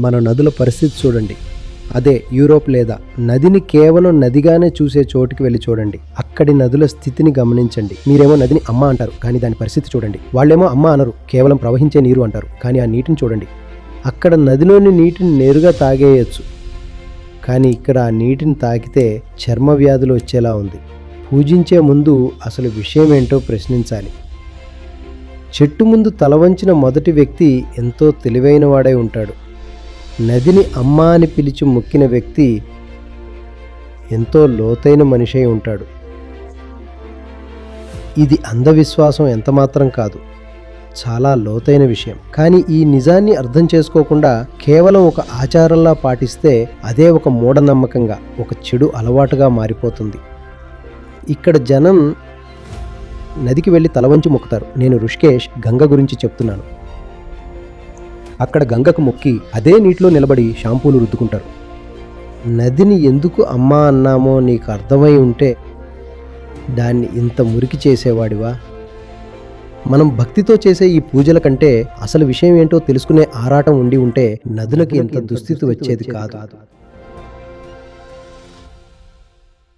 మన నదుల పరిస్థితి చూడండి. అదే యూరోప్ లేదా నదిని కేవలం నదిగానే చూసే చోటుకి వెళ్ళి చూడండి. అక్కడి నదుల స్థితిని గమనించండి. మీరేమో నదిని అమ్మ అంటారు, కానీ దాని పరిస్థితి చూడండి. వాళ్ళేమో అమ్మ అనరు, కేవలం ప్రవహించే నీరు అంటారు. కానీ ఆ నీటిని చూడండి. అక్కడ నదిలోని నీటిని నేరుగా తాగేయచ్చు, కానీ ఇక్కడ ఆ నీటిని తాకితే చర్మ వ్యాధులు వచ్చేలా ఉంది. పూజించే ముందు అసలు విషయం ఏంటో ప్రశ్నించాలి. చెట్టు ముందు తల వంచిన మొదటి వ్యక్తి ఎంతో తెలివైన వాడై ఉంటాడు. నదిని అమ్మ అని పిలిచి మొక్కిన వ్యక్తి ఎంతో లోతైన మనిషి అయి ఉంటాడు. ఇది అంధవిశ్వాసం ఎంతమాత్రం కాదు, చాలా లోతైన విషయం. కానీ ఈ నిజాన్ని అర్థం చేసుకోకుండా కేవలం ఒక ఆచారంలా పాటిస్తే అదే ఒక మూఢనమ్మకంగా, ఒక చెడు అలవాటుగా మారిపోతుంది. ఇక్కడ జనం నదికి వెళ్ళి తల వంచి మొక్కుతారు. నేను ఋషికేష్ గంగ గురించి చెప్తున్నాను. అక్కడ గంగకు మొక్కి అదే నీటిలో నిలబడి షాంపూలు రుద్దుకుంటారు. నదిని ఎందుకు అమ్మ అన్నామో నీకు అర్థమై ఉంటే దాన్ని ఇంత మురికి చేసేవాడివా? మనం భక్తితో చేసే ఈ పూజల కంటే అసలు విషయం ఏంటో తెలుసుకునే ఆరాటం ఉండి ఉంటే నదులకి ఇంత దుస్థితి వచ్చేది కాదు.